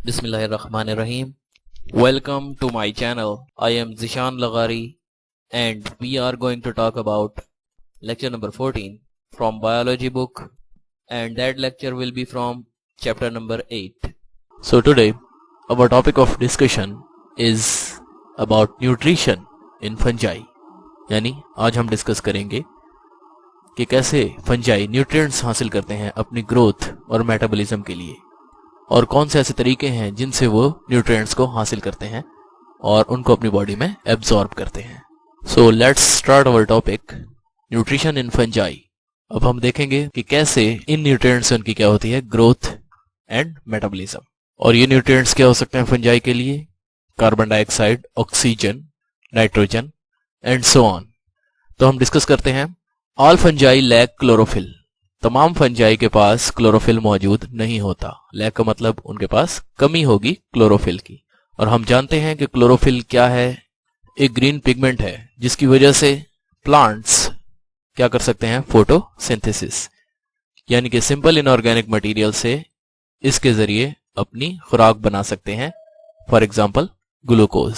Bismillahirrahmanirrahim. Welcome to my channel. I am Zishan Lagari and we are going to talk about lecture number 14 from biology book, and that lecture will be from chapter number 8. So today our topic of discussion is about nutrition in fungi. यानी आज हम discuss करेंगे कि कैसे fungi nutrients हासिल करते हैं अपनी ग्रोथ और मेटाबॉलिज्म के लिए, और कौन से ऐसे तरीके हैं जिनसे वो न्यूट्रिएंट्स को हासिल करते हैं और उनको अपनी बॉडी में एब्जॉर्ब करते हैं. So let's start our topic nutrition in fungi. अब हम देखेंगे कि कैसे इन न्यूट्रिएंट्स से उनकी क्या होती है ग्रोथ एंड मेटाबॉलिज्म. और ये न्यूट्रिएंट्स क्या हो सकते हैं फंजाई के लिए? Carbon dioxide, oxygen, nitrogen and so on. तो हम डिस्कस करते हैं. All fungi lack chlorophyll. तमाम फंजाई के पास क्लोरोफिल मौजूद नहीं होता. लैक का मतलब उनके पास कमी होगी क्लोरोफिल की. और हम जानते हैं कि क्लोरोफिल क्या है? एक ग्रीन पिगमेंट है जिसकी वजह से प्लांट्स क्या कर सकते हैं? फोटोसिंथेसिस, यानी कि सिंपल इनऑर्गेनिक मटेरियल से इसके जरिए अपनी खुराक बना सकते हैं. For example glucose.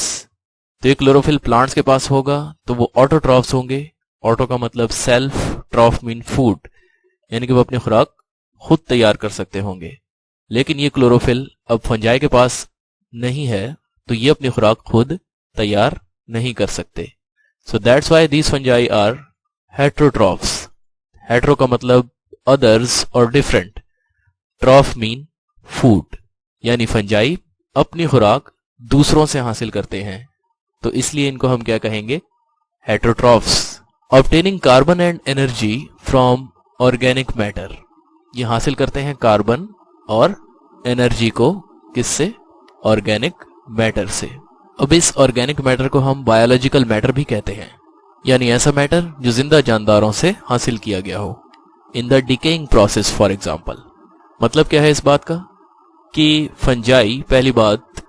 तो ये क्लोरोफिल प्लांट्स के पास होगा तो वो ऑटोट्रॉफ्स होंगे. ऑटो का मतलब सेल्फ, ट्रॉफ मीन फूड, यानी कि वो अपनी खुराक खुद तैयार कर सकते होंगे. लेकिन ये क्लोरोफिल अब फंजाई के पास नहीं है तो ये अपनी खुराक खुद तैयार नहीं कर सकते. So that's why these fungi are heterotrophs. Hetero का मतलब अदर्स और डिफरेंट, ट्रॉफ मीन फूड, यानी फंजाई अपनी खुराक दूसरों से हासिल करते हैं, तो इसलिए इनको हम क्या कहेंगे? Heterotrophs. Obtaining carbon and energy from organic matter. ये हासिल करते हैं कार्बन और एनर्जी को किससे? ऑर्गेनिक मैटर से. अब इस ऑर्गेनिक मैटर को हम बायोलॉजिकल मैटर भी कहते हैं, यानी ऐसा मैटर जो जिंदा जानदारों से हासिल किया गया हो in the decaying process. For example, मतलब क्या है इस बात का कि फंजाई पहली बात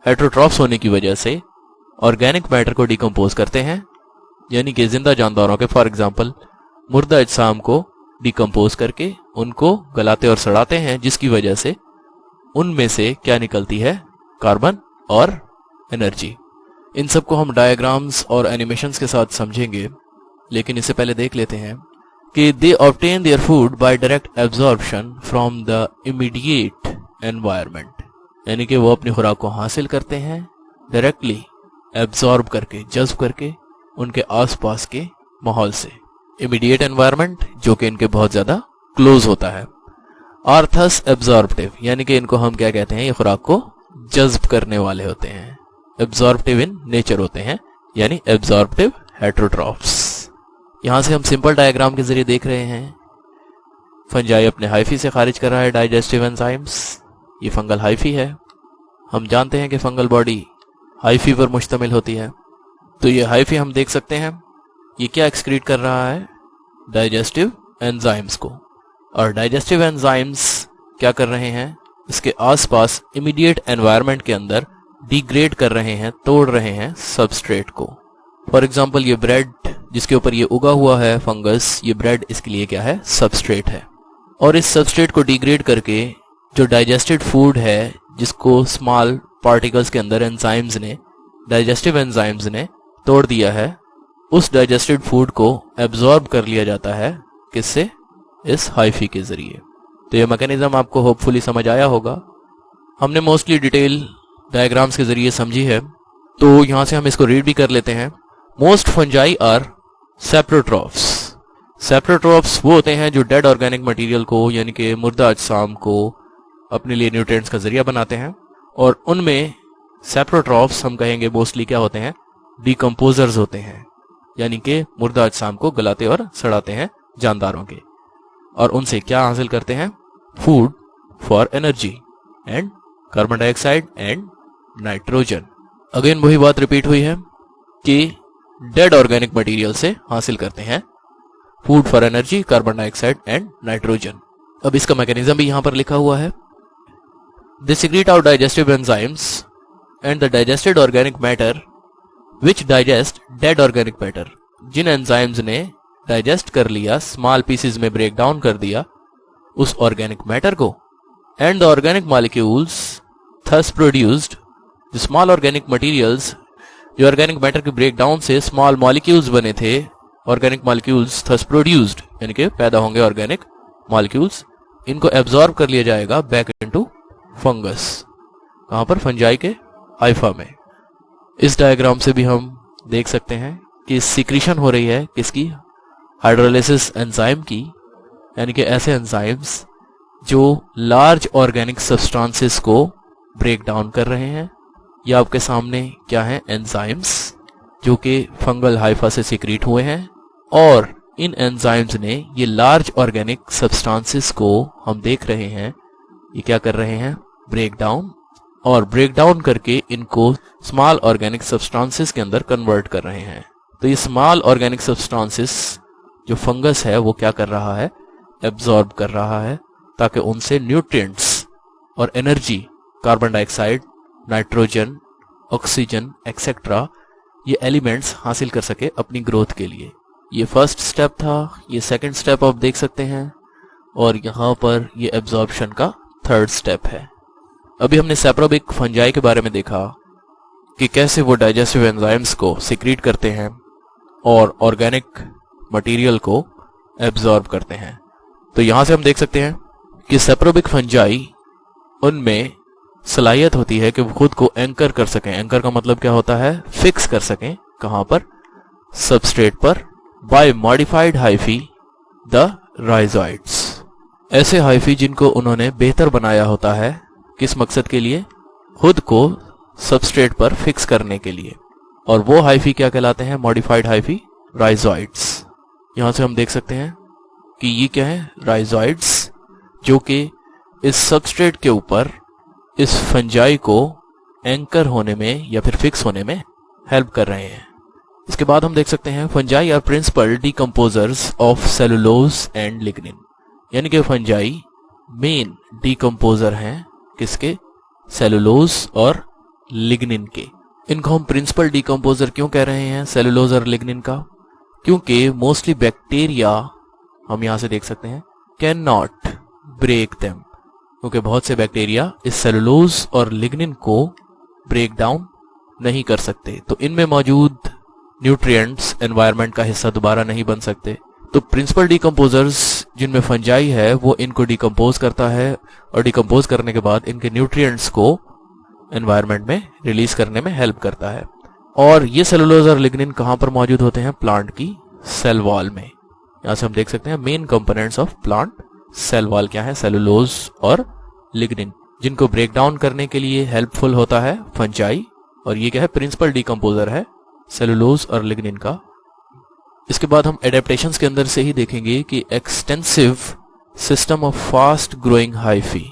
हेट्रोट्रॉफ्स होने की वजह से ऑर्गेनिक मैटर को डिकम्पोज करते हैं, यानी कि जिंदा जानदारों के फॉर एग्जाम्पल मुर्दा अजसाम को डिकम्पोज करके उनको गलाते और सड़ाते हैं, जिसकी वजह से उनमें से क्या निकलती है? कार्बन और एनर्जी. इन सब को हम डायग्राम्स और एनिमेशंस के साथ समझेंगे, लेकिन इससे पहले देख लेते हैं कि they obtain their food by direct absorption from the immediate environment. यानी कि वो अपनी खुराक को हासिल करते हैं डायरेक्टली एब्जॉर्ब करके, जज्ब करके उनके आसपास के माहौल से. इमीडिएट एनवायरनमेंट जो कि इनके बहुत ज्यादा क्लोज होता है. आर थस एब्जॉर्प्टिव, यानी कि इनको हम क्या कहते हैं? ये खुराक को जज्ब करने वाले होते हैं. एब्जॉर्प्टिव इन नेचर होते हैं, यानी एब्जॉर्प्टिव हेट्रोट्रॉफ्स. यहां से हम सिंपल डायग्राम के जरिए देख रहे हैं फंजाई अपने हाइफी से खारिज कर रहा है डाइजेस्टिव एंजाइम्स. ये फंगल हाइफी है. हम जानते हैं कि फंगल बॉडी हाइफी पर मुश्तमिल होती है. तो ये हाइफी हम देख सकते हैं ये क्या एक्सक्रीट कर रहा है? डाइजेस्टिव एंजाइम्स को. और डाइजेस्टिव एंजाइम्स क्या कर रहे हैं? इसके आसपास इमीडिएट एनवायरनमेंट के अंदर डिग्रेड कर रहे हैं, तोड़ रहे हैं सबस्ट्रेट को. फॉर एग्जांपल ये ब्रेड जिसके ऊपर ये उगा हुआ है फंगस, ये ब्रेड इसके लिए क्या है? सबस्ट्रेट है. और इस सबस्ट्रेट को डिग्रेड करके जो डाइजेस्टेड फूड है, जिसको स्मॉल पार्टिकल्स के अंदर एंजाइम्स ने, डाइजेस्टिव एंजाइम्स ने तोड़ दिया है, उस डाइजेस्टेड फूड को एब्जॉर्ब कर लिया जाता है. किससे? इस हाइफी के जरिए. तो ये मैकेनिज्म आपको होपफुली समझ आया होगा. हमने मोस्टली डिटेल डायग्राम्स के जरिए समझी है, तो यहां से हम इसको रीड भी कर लेते हैं. Most fungi are saprotrophs. Saprotrophs वो होते हैं जो डेड ऑर्गेनिक मटेरियल को, यानी कि मुर्दा अजसाम को अपने लिए न्यूट्रिएंट्स का जरिया बनाते हैं. और उनमें सेप्रोट्रॉफ्स हम कहेंगे मोस्टली क्या होते हैं? डिकम्पोजर्स होते हैं, यानी कि मुर्दा अजसाम को गलाते और सड़ाते हैं जानदारों के, और उनसे क्या हासिल करते हैं? Food for energy and carbon dioxide and nitrogen. Again वही बात रिपीट हुई है कि डेड ऑर्गेनिक मटेरियल से हासिल करते हैं food for energy, carbon dioxide and nitrogen. अब इसका मैकेनिज्म भी यहां पर लिखा हुआ है. They secrete out digestive enzymes and the digested organic matter which digest dead organic matter. जिन एंजाइम्स ने डाइजेस्ट कर लिया, स्मॉल पीसेस में ब्रेक डाउन कर दिया उस ऑर्गेनिक मैटर को, and the organic molecules thus produced, the small organic materials, जो ऑर्गेनिक मैटर के ब्रेकडाउन से स्मॉल मॉलिक्यूल्स बने थे, ऑर्गेनिक मॉलिक्यूल्स थस प्रोड्यूस्ड, यानी कि पैदा होंगे ऑर्गेनिक मॉलिक्यूल्स, इनको एब्जॉर्ब कर लिया जाएगा बैक इनटू फंगस। कहां पर? फंजाई के हाइफा में। इस डायग्राम से भी हम देख सकते हैं कि सिक्रीशन हो रही है किसकी? हाइड्रोलाइसिस एंजाइम की, यानी कि ऐसे एंजाइम्स जो लार्ज ऑर्गेनिक सब्सटेंसेस को ब्रेक डाउन कर रहे हैं। ये आपके सामने क्या है? एंजाइम्स जो कि फंगल हाइफा से सिक्रीट हुए हैं, और इन एंजाइम्स ने ये लार्ज ऑर्गेनिक सब्सटेंसेस को हम देख रहे हैं, ये क्या कर रहे हैं? ब्रेक डाउन, और ब्रेक डाउन करके इनको स्मॉल ऑर्गेनिक सब्सटेंसेस के अंदर कन्वर्ट कर रहे हैं। तो ये स्मॉल ऑर्गेनिक सब्सटेंसेस जो फंगस है वो क्या कर रहा है? एब्जॉर्ब कर रहा है, ताकि उनसे न्यूट्रिएंट्स और energy, carbon dioxide, nitrogen, oxygen etcetera, ये एलिमेंट्स हासिल कर सके अपनी ग्रोथ के लिए। ये फर्स्ट स्टेप था, ये सेकंड स्टेप आप देख सकते हैं, और यहाँ पर ये एब्जॉर्प्शन का थर्ड स्टेप है। अभी हमने सैप्रोबिक फंजाई के बारे में देखा कि कैसे वो डाइजेस्टिव एंजाइम्स को सिक्रीट करते हैं और ऑर्गेनिक मटेरियल को एब्जॉर्ब करते हैं। तो यहाँ से हम देख सकते हैं कि सैप्रोबिक फंजाई, उनमें सलाहियत होती है कि वो खुद को एंकर कर सकें। एंकर का मतलब क्या होता है? फिक्स कर सकें। कहां पर? सबस्ट्रेट पर, by modified hyphae the rhizoids. ऐसे हाइफी जिनको उन्होंने बेहतर बनाया होता है, किस मकसद के लिए? खुद को सबस्ट्रेट पर फिक्स करने के लिए। और वो हाइफी क्या कहलाते हैं? Modified hyphae rhizoids. यहां से हम देख सकते हैं कि ये क्या है? राइजोइड्स, जो कि इस सबस्ट्रेट के ऊपर इस फंजाई को एंकर होने में या फिर फिक्स होने में हेल्प कर रहे हैं। इसके बाद हम देख सकते हैं fungi are principal decomposers of cellulose and lignin, यानी कि फंजाई मेन डीकंपोजर हैं किसके? सेलुलोज और लिग्निन के। इनको हम प्रिंसिपल डीकंपोजर क्यों कह रहे हैं, सेलुलोज और लिग्निन का? क्योंकि मोस्टली बैक्टीरिया, हम यहां से देख सकते हैं, कैन नॉट ब्रेक देम, क्योंकि बहुत से बैक्टीरिया इस सेलुलोज और लिग्निन को ब्रेक डाउन नहीं कर सकते। तो इनमें मौजूद न्यूट्रिएंट्स एनवायरनमेंट का हिस्सा दोबारा नहीं बन सकते। तो प्रिंसिपल डीकंपोजर्स जिनमें फंजाई है वो इनको डिकम्पोज करता है, और डिकम्पोज करने के बाद इनके न्यूट्रिएंट्स को एनवायरनमेंट में रिलीज करने में हेल्प करता है। और ये सेलुलोज और लिग्निन कहाँ पर मौजूद होते हैं? प्लांट की सेल वॉल में। यहां से हम देख सकते हैं main components of plant cell wall क्या है? सेलुलोज और लिग्निन, जिनको ब्रेक डाउन करने के लिए हेल्पफुल होता है फंजाई, और ये क्या है? प्रिंसिपल डीकंपोजर है सेलुलोज और लिग्निन का। इसके बाद हम एडेप्टेशंस के अंदर से ही देखेंगे कि extensive system of fast growing hyphae,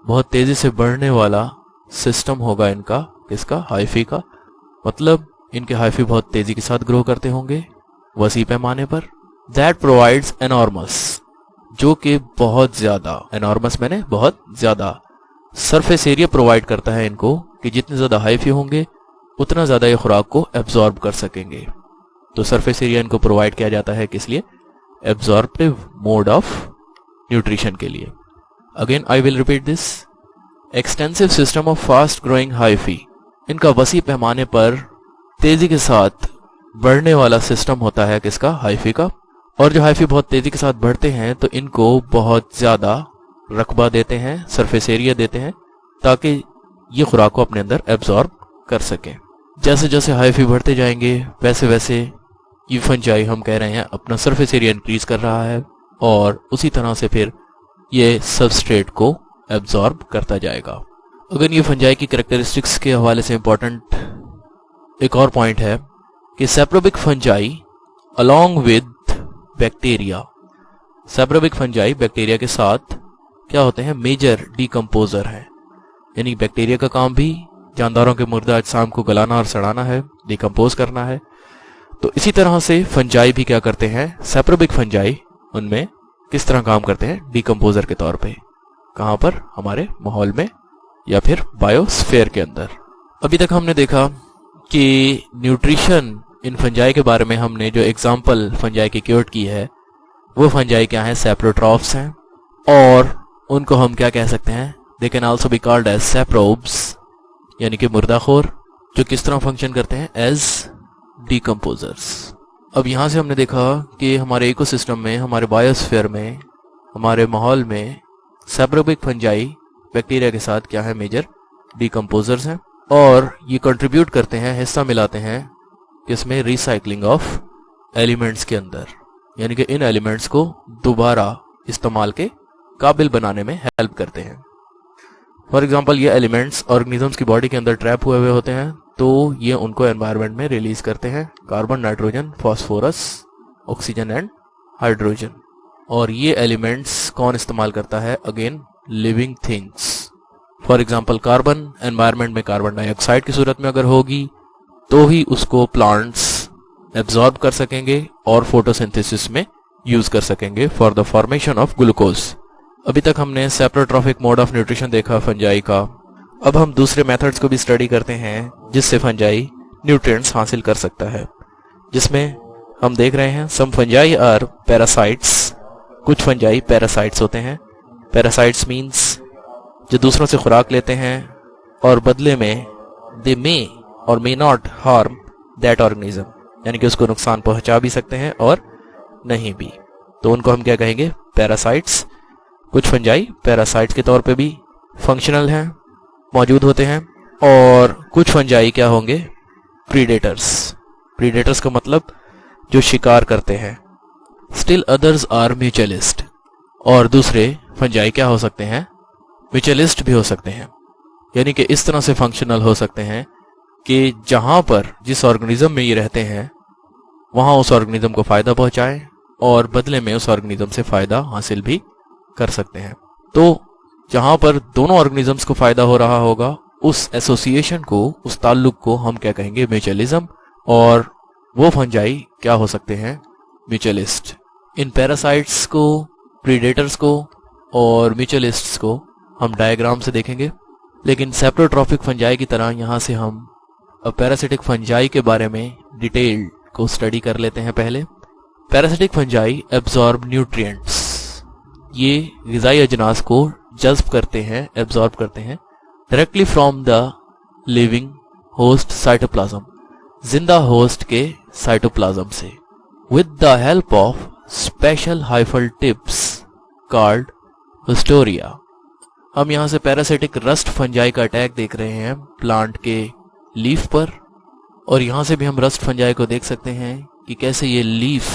बहुत तेजी से बढ़ने वाला सिस्टम होगा इनका, किसका? हाइफी का। मतलब इनके हाइफी बहुत तेजी के साथ ग्रो करते होंगे वसी पैमाने पर। दैट प्रोवाइड्स एनॉर्मस, जो कि बहुत ज्यादा, एनॉर्मस मैंने बहुत ज्यादा, सरफेस एरिया प्रोवाइड करता है इनको, कि जितने ज्यादा हाइफी होंगे उतना ज्यादा ये खुराक को एब्जॉर्ब कर सकेंगे। तो सरफेस एरिया इनको प्रोवाइड किया जाता है किस लिए? एब्जॉर्प्टिव मोड ऑफ न्यूट्रिशन के लिए। Again I will repeat this, extensive system of fast growing hyphae, इनका वसी पैमाने पर तेजी के साथ बढ़ने वाला सिस्टम होता है किसका? हाइफी का। और जो हाइफी बहुत तेजी के साथ बढ़ते हैं तो इनको बहुत ज्यादा रकबा देते हैं, सरफेस एरिया देते हैं, ताकि ये खुराक को अपने अंदर एब्जॉर्ब कर सकें। जैसे जैसे हाइफी बढ़ते जाएंगे वैसे वैसे ये फंजाई, हम कह रहे हैं, अपना सरफेस एरिया इंक्रीज कर रहा है, और उसी तरह से फिर ये सबस्ट्रेट को एब्जॉर्ब करता जाएगा। अगर ये फंजाई की कैरेक्टरिस्टिक्स के हवाले से इंपॉर्टेंट एक और पॉइंट है कि saprobic fungi along with bacteria, saprobic fungi bacteria के साथ क्या होते हैं? मेजर डीकंपोजर है। यानी बैक्टीरिया का काम भी जानदारों के मुर्दा अजसाम को गलाना और सड़ाना है, डिकम्पोज करना है। तो इसी तरह से फंजाई भी क्या करते हैं? सैप्रोबिक फंजाई उनमें किस तरह काम करते हैं? डिकम्पोजर के तौर पे। कहां पर? हमारे माहौल में या फिर बायोस्फीयर के अंदर। अभी तक हमने देखा कि न्यूट्रिशन इन फंजाई के बारे में, हमने जो एग्जाम्पल फंजाई की क्योट की है वो फंजाई क्या है? सैप्रोट्रॉफ्स हैं, और उनको हम क्या कह सकते हैं? They can also be called as saprobes यानी कि मुर्दाखोर, जो किस तरह फंक्शन करते हैं एज डिकम्पोजर्स। अब यहाँ से हमने देखा कि हमारे इकोसिस्टम में, हमारे बायोस्फीयर में, हमारे माहौल में सैप्रोबिक फंजाई बैक्टीरिया के साथ क्या है, मेजर डिकम्पोजर्स हैं और ये कंट्रीब्यूट करते हैं, हिस्सा मिलाते हैं किसमें, रिसाइकलिंग ऑफ एलिमेंट्स के अंदर, यानी कि इन एलिमेंट्स को दोबारा इस्तेमाल के काबिल बनाने में हेल्प करते हैं। फॉर एग्जांपल ये एलिमेंट्स ऑर्गेनिजम्स की बॉडी के अंदर ट्रैप हुए होते हैं, तो ये उनको एनवायरनमेंट में रिलीज करते हैं, carbon, nitrogen, phosphorus, oxygen and hydrogen. और ये एलिमेंट्स कौन इस्तेमाल करता है, again living things. For example carbon environment में कार्बन डाइऑक्साइड की सूरत में अगर होगी तो ही उसको प्लांट्स एब्जॉर्ब कर सकेंगे और फोटोसिंथेसिस में यूज कर सकेंगे for the formation of glucose. अभी तक हमने सेप्रोट्रॉफिक मोड ऑफ न्यूट्रिशन देखा फंजाई का। अब हम दूसरे मेथड्स को भी स्टडी करते हैं जिससे फंजाई न्यूट्रिएंट्स हासिल कर सकता है, जिसमें हम देख रहे हैं सम फंजाई आर पैरासाइट्स। कुछ फंजाई पैरासाइट्स होते हैं। पैरासाइट्स मीन्स जो दूसरों से खुराक लेते हैं और बदले में दे मे और may not harm that organism, यानी कि उसको नुकसान पहुंचा भी सकते हैं और नहीं भी, तो उनको हम क्या कहेंगे, पैरासाइट्स। कुछ फंजाई पैरासाइट्स के तौर पे भी फंक्शनल हैं, मौजूद होते हैं। और कुछ फंजाई क्या होंगे, प्रीडेटर्स। प्रीडेटर्स का मतलब जो शिकार करते हैं। Still others are mutualist. और दूसरे फंजाई क्या हो सकते हैं, म्यूचुअलिस्ट भी हो सकते हैं, यानी कि इस तरह से फंक्शनल हो सकते हैं कि जहां पर जिस ऑर्गेनिज्म में ये रहते हैं वहां उस ऑर्गेनिज्म को फायदा पहुंचाएं और बदले में उस ऑर्गेनिज्म से फायदा हासिल भी कर सकते हैं। तो जहां पर दोनों ऑर्गेनिजम्स को फायदा हो रहा होगा उस एसोसिएशन को, उस ताल्लुक को हम क्या कहेंगे, म्यूचुअलिज्म। और वो फंजाई क्या हो सकते हैं, म्यूचुअलिस्ट। इन पैरासाइट्स को, प्रीडेटर्स को और म्यूचुअलिस्ट्स को हम डायग्राम से देखेंगे, लेकिन सेप्रोट्रॉफिक फंजाई की तरह यहाँ से हम पैरासिटिक फंजाई के बारे में डिटेल को स्टडी कर लेते हैं। पहले पैरासिटिक फंजाई एब्जॉर्ब न्यूट्रिएंट्स। ये ग़िज़ाई अजनास को जज्ब करते हैं, एब्जॉर्ब करते हैं directly from the living host cytoplasm, जिंदा होस्ट के साइटोप्लाज्म से, with the help of special hyphal tips called Historia. हम यहाँ से पैरासिटिक रस्ट फंजाई का अटैक देख रहे हैं प्लांट के लीफ पर, और यहाँ से भी हम रस्ट फंजाई को देख सकते हैं कि कैसे ये लीफ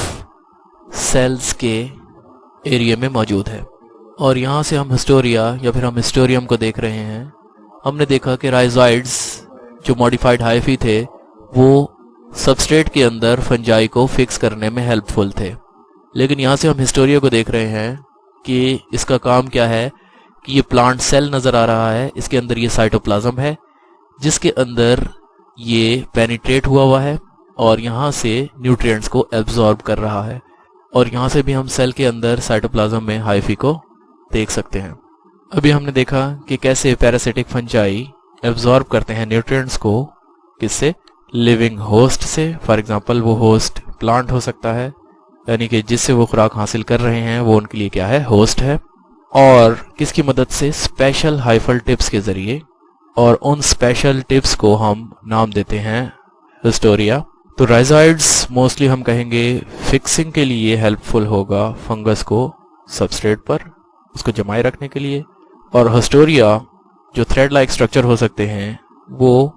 सेल्स के एरिया में मौजूद है। और यहाँ से हम हिस्टोरिया या फिर हम हिस्टोरियम को देख रहे हैं। हमने देखा कि राइजोइड्स जो मॉडिफाइड हाइफी थे वो सबस्ट्रेट के अंदर फंजाई को फिक्स करने में हेल्पफुल थे, लेकिन यहाँ से हम हिस्टोरिया को देख रहे हैं कि इसका काम क्या है कि ये प्लांट सेल नजर आ रहा है, इसके अंदर ये साइटोप्लाज्म है जिसके अंदर ये पेनिट्रेट हुआ है और यहाँ से न्यूट्रिएंट्स को एब्जॉर्ब कर रहा है। और यहाँ से भी हम सेल के अंदर साइटोप्लाज्म में हाइफी को देख सकते हैं। अभी हमने देखा कि कैसे पैरासिटिक फंजाई एब्जॉर्ब करते हैं न्यूट्रिएंट्स को, किससे, लिविंग होस्ट से। फॉर एग्जांपल वो होस्ट प्लांट हो सकता है, यानी कि जिससे वो खुराक हासिल कर रहे हैं वो उनके लिए क्या है, होस्ट है। और किसकी मदद से, स्पेशल हाइफल टिप्स के जरिए। और उन स्पेशल टिप्स को हम नाम देते हैं हिस्टोरिया। तो राइजोइड्स मोस्टली हम कहेंगे फिक्सिंग के लिए हेल्पफुल होगा फंगस को सबस्ट्रेट पर, उसको जमाए रखने के लिए। और हिस्टोरिया जो थ्रेड लाइक स्ट्रक्चर हो सकते हैं वो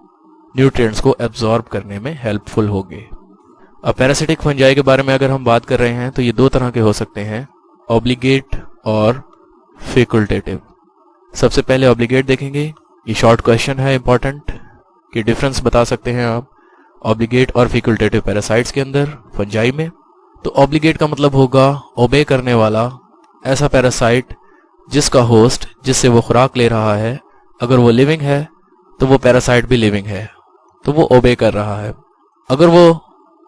न्यूट्रिएंट्स को एब्जॉर्ब करने में हेल्पफुल होंगे। अब पैरासिटिक फंजाई के बारे में अगर हम बात कर रहे हैं तो ये दो तरह के हो सकते हैं, ऑब्लिगेट और फैकल्टेटिव। सबसे पहले ऑब्लिगेट देखेंगे। ये शॉर्ट क्वेश्चन है इंपॉर्टेंट कि डिफरेंस बता सकते हैं आप ऑब्लिगेट और फैकल्टेटिव पैरासाइट्स के अंदर फंजाई में। तो ऑब्लिगेट का मतलब होगा ओबे करने वाला, ऐसा पैरासाइट जिसका होस्ट जिससे वो खुराक ले रहा है अगर वो लिविंग है तो वो पैरासाइट भी लिविंग है, तो वो ओबे कर रहा है। अगर वो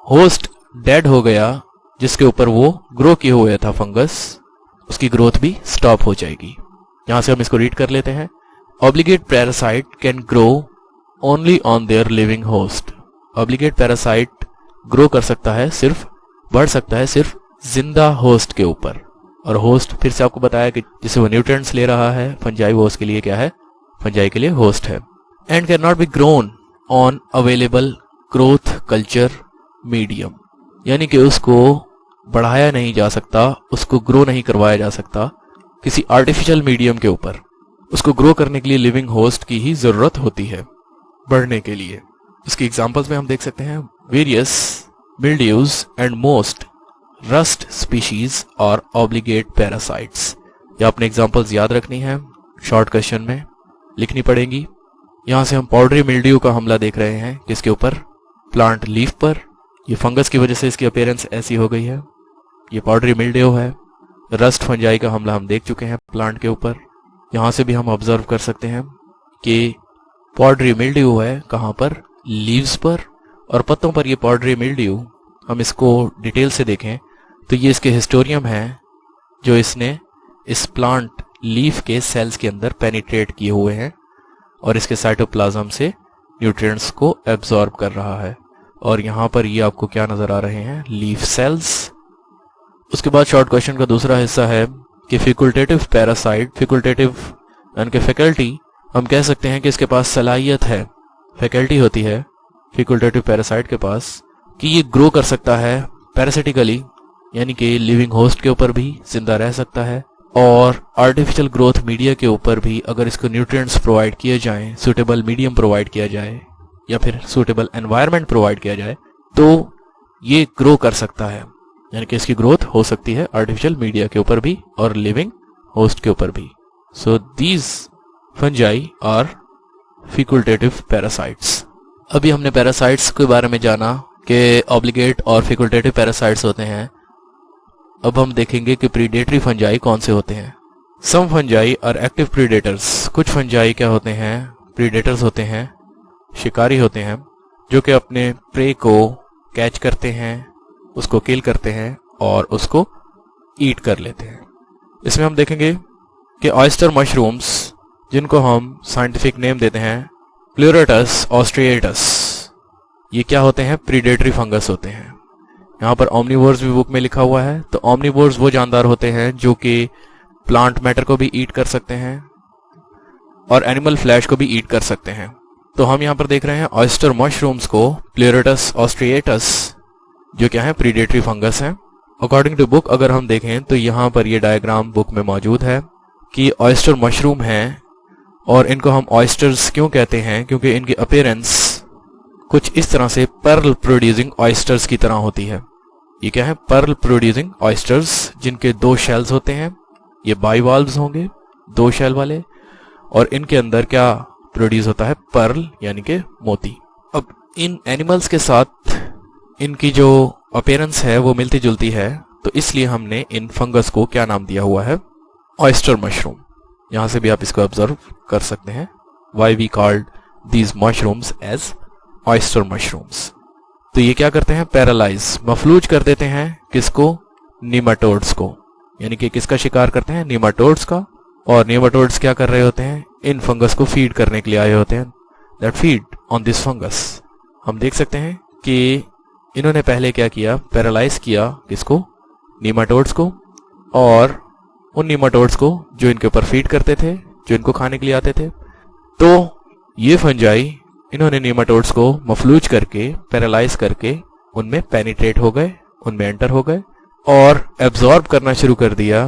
होस्ट डेड हो गया जिसके ऊपर वो ग्रो किए हुए था फंगस, उसकी ग्रोथ भी स्टॉप हो जाएगी। यहां से हम इसको रीड कर लेते हैं। Obligate parasite can grow only on their living host. Obligate parasite grow कर सकता है, सिर्फ बढ़ सकता है सिर्फ जिंदा होस्ट के ऊपर। और होस्ट फिर से आपको बताया कि जिसे वो न्यूट्रिएंट्स ले रहा है, फंजाई वो उसके लिए क्या है, फंजाई के लिए होस्ट है। And can not be grown on available growth culture medium, यानी कि उसको बढ़ाया नहीं जा सकता, उसको ग्रो नहीं करवाया जा सकता किसी आर्टिफिशियल मीडियम के ऊपर। उसको ग्रो करने के लिए लिविंग होस्ट की ही जरूरत होती है बढ़ने के लिए। इसकी एग्जांपल्स में हम देख सकते हैं various mildews and most rust species और ऑब्लिगेट पैरासाइट्स। ये आपने एग्जांपल्स याद रखनी है, शॉर्ट क्वेश्चन में लिखनी पड़ेंगी। यहां से हम पाउडरी मिल्ड्यू का हमला देख रहे हैं, किसके ऊपर, प्लांट लीफ पर। ये फंगस की वजह से इसकी अपीयरेंस ऐसी हो गई है, ये पाउडरी मिल्ड्यू है। रस्ट फंजाई का हमला हम देख चुके हैं प्लांट के ऊपर। यहां से भी हम ऑब्जर्व कर सकते हैं कि पाउडरी मिल्ड्यू है कहां पर, लीव्स पर और पत्तों पर। ये पाउडरी मिल्ड्यू हम इसको डिटेल से देखें तो ये इसके हिस्टोरियम है जो इसने इस प्लांट लीफ के सेल्स के अंदर पेनिट्रेट किए हुए हैं और इसके साइटोप्लाज्म से न्यूट्रिएंट्स को एब्जॉर्ब कर रहा है। और यहां पर ये आपको क्या नजर आ रहे हैं, लीफ सेल्स। उसके बाद शॉर्ट क्वेश्चन का दूसरा हिस्सा है कि फैकल्टेटिव पैरासाइट, फैकल्टेटिव यानी कि फैकल्टी, हम कह सकते हैं कि इसके पास सलाहियत है, फैकल्टी होती है फैकल्टेटिव पैरासाइट के पास कि ये ग्रो कर सकता है पैरासिटिकली, यानी कि लिविंग होस्ट के ऊपर भी जिंदा रह सकता है और आर्टिफिशियल ग्रोथ मीडिया के ऊपर भी अगर इसको न्यूट्रिएंट्स प्रोवाइड किए जाएं, सूटेबल मीडियम प्रोवाइड किया जाए या फिर सूटेबल एनवायरनमेंट प्रोवाइड किया जाए तो ये ग्रो कर सकता है, यानी कि इसकी ग्रोथ हो सकती है आर्टिफिशियल मीडिया के ऊपर भी और लिविंग होस्ट के ऊपर भी। So these fungi are facultative parasites. अभी हमने पैरासाइट्स के बारे में जाना कि ऑब्लिगेट और फैकल्टेटिव पैरासाइट्स होते हैं। अब हम देखेंगे कि प्रीडेटरी फंजाई कौन से होते हैं। सम फंजाई आर एक्टिव प्रीडेटर्स। कुछ फंजाई क्या होते हैं, प्रीडेटर्स होते हैं, शिकारी होते हैं जो कि अपने प्रे को कैच करते हैं, उसको किल करते हैं और उसको ईट कर लेते हैं। इसमें हम देखेंगे कि ऑयस्टर मशरूम्स, जिनको हम साइंटिफिक नेम देते हैं प्लूरेटस ऑस्ट्रिएटस, ये क्या होते हैं, प्रीडेटरी फंगस होते हैं। यहाँ पर ओमनिवोर्स भी बुक में लिखा हुआ है। तो ओमनिवोर्स वो जानदार होते हैं जो कि प्लांट मैटर को भी ईट कर सकते हैं और एनिमल फ्लैश को भी ईट कर सकते हैं। तो हम यहाँ पर देख रहे हैं ऑयस्टर मशरूम्स को, प्लूरेटस ऑस्ट्रिएटस, जो क्या है, प्रीडेटरी फंगस हैं। अकॉर्डिंग टू बुक अगर हम देखें तो यहाँ पर ये डायग्राम बुक में मौजूद है कि ऑयस्टर मशरूम हैं और इनको हम ऑयस्टर्स क्यों कहते हैं, क्योंकि इनकी अपीयरेंस कुछ इस तरह से पर्ल प्रोड्यूसिंग ऑयस्टर्स की तरह होती है। ये क्या है, पर्ल प्रोड्यूसिंग ऑयस्टर्स, जिनके दो शेल्स होते हैं, ये बाइवाल्व्स होंगे, दो शेल वाले, और इनके अंदर क्या प्रोड्यूस होता है, पर्ल यानी कि मोती। अब इन एनिमल्स के साथ इनकी जो अपीयरेंस है वो मिलती जुलती है, तो इसलिए हमने इन फंगस को क्या नाम दिया हुआ है, ऑयस्टर मशरूम। यहां से भी आप इसको ऑब्जर्व कर सकते हैं, why we called these mushrooms as oyster mushrooms. तो ये क्या करते हैं, पैरालाइज, मफलूज कर देते हैं, किसको, नीमाटोड्स को, यानी कि किसका शिकार करते हैं, नीमाटोड्स का। और नीमाटोड्स क्या कर रहे होते हैं, इन फंगस को फीड करने के लिए आए होते हैं, that feed on this fungus. हम देख सकते हैं कि इन्होंने पहले क्या किया, पैरालाइज किया किसको, नीमाटोड्स को, और उन नीमाटोड्स को जो इनके ऊपर फीड करते थे, जो इनको खाने के लिए आते थे। तो ये फंजाई इन्होंने नीमाटोड्स को मफलूज करके, पैरालाइज करके उनमें पेनिट्रेट हो गए, उनमें एंटर हो गए और एब्जॉर्ब करना शुरू कर दिया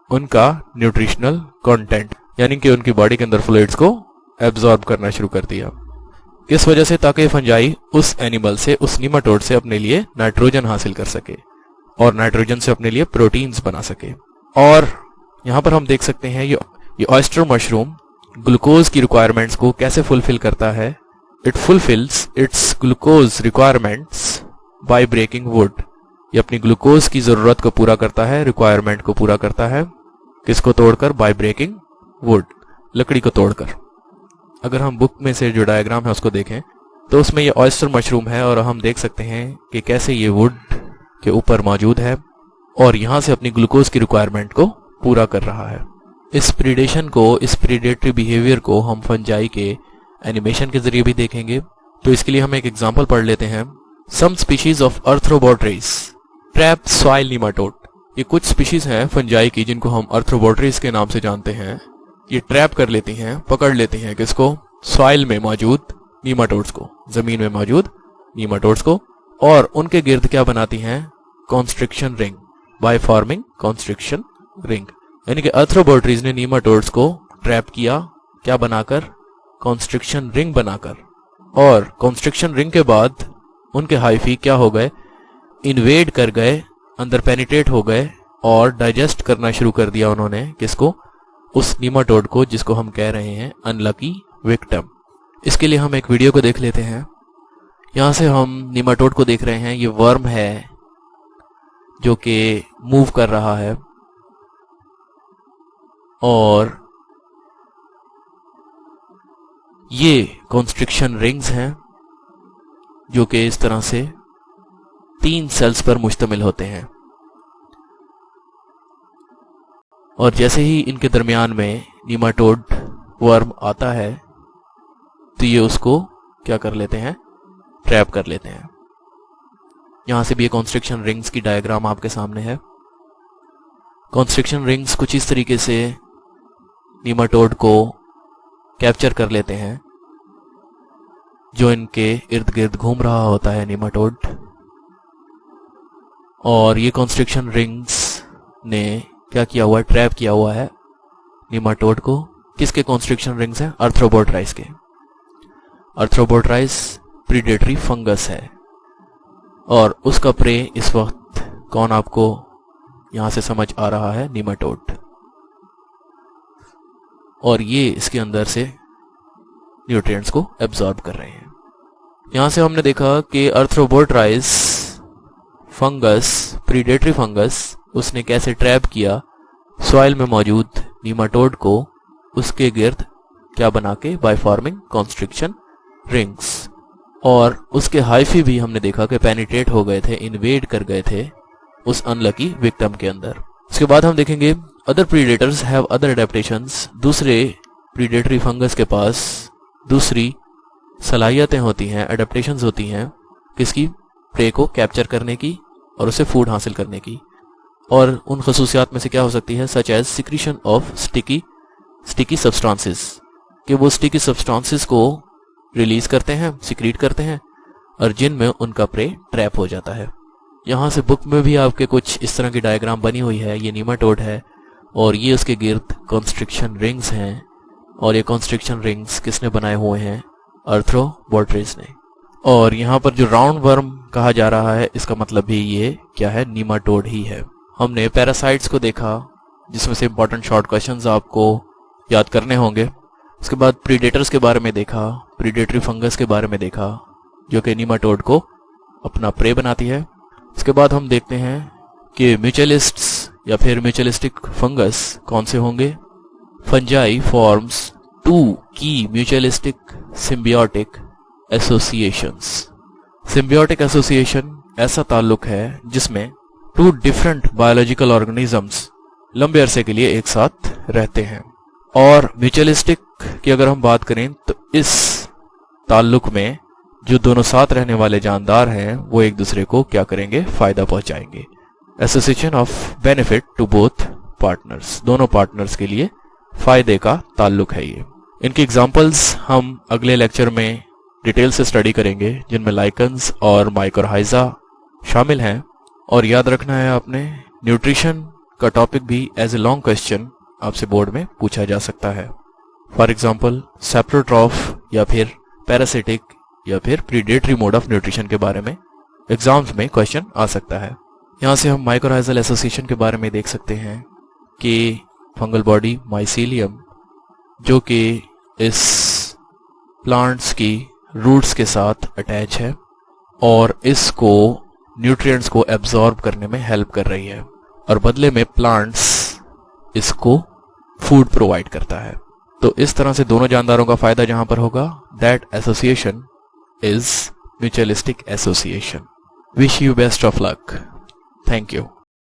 उनका न्यूट्रिशनल कंटेंट, यानी कि उनकी बॉडी के अंदर फ्लूइड्स को एब्जॉर्ब करना शुरू कर दिया। किस वजह से, ताकि फंजाई उस एनिमल से, उस नीमाटोड से अपने लिए नाइट्रोजन हासिल कर सके और नाइट्रोजन से अपने लिए प्रोटीन्स बना सके। और यहां पर हम देख सकते हैं ये ऑयस्टर मशरूम ग्लूकोज की रिक्वायरमेंट्स को कैसे फुलफिल करता है। It fulfils its glucose requirements by breaking wood. ये अपनी ग्लूकोज की जरूरत को पूरा करता है, रिक्वायरमेंट को पूरा करता है, किसको तोड़कर, बाय ब्रेकिंग वुड, लकड़ी को तोड़कर। अगर हम बुक में से जो डायग्राम है उसको देखें तो उसमें ये ऑयस्टर मशरूम है और हम देख सकते हैं कि कैसे ये वुड के ऊपर मौजूद है और यहां से अपनी ग्लूकोज की रिक्वायरमेंट को पूरा कर रहा है। इस प्रीडेशन को, इस प्रीडेटरी बिहेवियर को हम फंजाई के एनिमेशन के जरिए भी देखेंगे। तो इसके लिए हम एक एग्जांपल पढ़ लेते हैं। Some species of arthrobotrys trap soil nematode. ये कुछ स्पीशीज हैं फंजाई की जिनको हम आर्थ्रोपोड्स के नाम से जानते हैं। ये ट्रैप कर लेती हैं, पकड़ लेती हैं किसको? सॉइल में मौजूद नीमाटोड्स को, जमीन में मौजूद नीमाटोड्स को, और उनके गिर्द क्या बनाती हैं? Constriction ring, by forming constriction ring. यानी कि आर्थ्रोपोड्स ने नीमाटोड्स को ट्रैप किया, क्या बनाकर? कॉन्स्ट्रिक्शन रिंग बनाकर। और कॉन्स्ट्रिक्शन रिंग के बाद उनके हाइफी क्या हो गए? इन्वेड कर गए, अंदर पेनिट्रेट हो गए और डाइजेस्ट करना शुरू कर दिया उन्होंने किसको? उस नीमाटोड को, जिसको हम कह रहे हैं अनलकी विक्टिम। इसके लिए हम एक वीडियो को देख लेते हैं। यहां से हम नीमाटोड को देख रहे हैं। ये वर्म है जो कि मूव कर रहा है और ये कॉन्स्ट्रिक्शन रिंग्स हैं जो कि इस तरह से 3 सेल्स पर मुश्तमिल होते हैं। और जैसे ही इनके दरमियान में नीमाटोड वर्म आता है तो ये उसको क्या कर लेते हैं? ट्रैप कर लेते हैं। यहां से भी ये कॉन्स्ट्रिक्शन रिंग्स की डायग्राम आपके सामने है। कॉन्स्ट्रिक्शन रिंग्स कुछ इस तरीके से नीमाटोड को कैप्चर कर लेते हैं, जो इनके इर्द गिर्द घूम रहा होता है नीमाटोड। और ये कॉन्स्ट्रिक्शन रिंग्स ने क्या किया हुआ है? ट्रैप किया हुआ है नीमाटोड को। किसके कॉन्स्ट्रिक्शन रिंग्स हैं? आर्थ्रोपोड्स के। आर्थ्रोपोड्स प्रीडेटरी फंगस है और उसका प्रे इस वक्त कौन आपको यहां से समझ आ रहा है? नीमाटोड। और ये इसके अंदर से न्यूट्रिएंट्स को एब्जॉर्ब कर रहे हैं। यहां से हमने देखा कि आर्थ्रोपोड्स फंगस, प्रीडेटरी फंगस, उसने कैसे ट्रैप किया सॉइल में मौजूद नीमाटोड को उसके गिर्द क्या बना के? By forming constriction rings. और उसके हाइफी भी हमने देखा कि पेनिट्रेट हो गए थे, इन्वेड कर गए थे उस अनलकी विक्टिम के अंदर। इसके बाद हम देखेंगे other predators have other adaptations. दूसरे प्रीडेटरी फंगस के पास दूसरी सलाहियतें होती हैं, एडेप्टेशंस होती हैं किसकी? प्रे को कैप्चर करने की और उसे फूड हासिल करने की। और उन खसूसियात में से क्या हो सकती है? Such as secretion of sticky substances, कि वो स्टिकी सब्सटेंसेस को रिलीज करते हैं, सिक्रीट करते हैं और जिनमें उनका प्रे ट्रैप हो जाता है। यहाँ से बुक में भी आपके कुछ इस तरह की डायग्राम बनी हुई है। ये नीमाटोड है और ये उसके गिर्द कॉन्स्ट्रिक्शन रिंग्स हैं। और ये कॉन्स्ट्रिक्शन रिंग्स किसने बनाए हुए हैं? आर्थ्रोपोड्स ने। और यहाँ पर जो राउंड वर्म कहा जा रहा है, इसका मतलब भी ये क्या है? नीमाटोड ही है। हमने पैरासाइट्स को देखा, जिसमें से इंपॉर्टेंट शॉर्ट क्वेश्चंस आपको याद करने होंगे। उसके बाद प्रीडेटर्स के बारे में देखा, प्रीडेटरी फंगस के बारे में देखा जो कि नीमाटोड को अपना प्रे बनाती है। उसके बाद हम देखते हैं कि म्यूचुअलिस्ट्स या फिर म्यूचुअलिस्टिक फंगस कौन से होंगे? फंजाई फॉर्म्स 2 की mutualistic symbiotic associations. Symbiotic association ऐसा ताल्लुक है जिसमें 2 डिफरेंट बायोलॉजिकल ऑर्गेनिजम्स लंबे अरसे के लिए एक साथ रहते हैं। और म्यूचुअलिस्टिक की अगर हम बात करें तो इस ताल्लुक में जो दोनों साथ रहने वाले जानदार हैं वो एक दूसरे को क्या करेंगे? फायदा पहुंचाएंगे। Association of benefit to both partners, दोनों पार्टनर्स के लिए फायदे का ताल्लुक है ये। इनकी एग्जांपल्स हम अगले लेक्चर में डिटेल से स्टडी करेंगे, जिनमें लाइकन्स और माइकोरहाइजा शामिल हैं। और याद रखना है आपने, न्यूट्रिशन का टॉपिक भी एज ए लॉन्ग क्वेश्चन आपसे बोर्ड में पूछा जा सकता है। फॉर एग्जाम्पल सेप्रोट्रॉफ या फिर पैरासिटिक या फिर प्रीडेटरी मोड ऑफ न्यूट्रिशन के बारे में एग्जाम्स में क्वेश्चन आ सकता है। यहाँ से हम माइकोरहाइजल एसोसिएशन के बारे में देख सकते हैं कि फंगल बॉडी माइसीलियम जो कि इस प्लांट्स की रूट्स के साथ अटैच है और इसको न्यूट्रिएंट्स को एब्जॉर्ब करने में हेल्प कर रही है और बदले में प्लांट्स इसको फूड प्रोवाइड करता है। तो इस तरह से दोनों जानदारों का फायदा जहां पर होगा, that association is mutualistic association. Wish you best of luck. Thank you.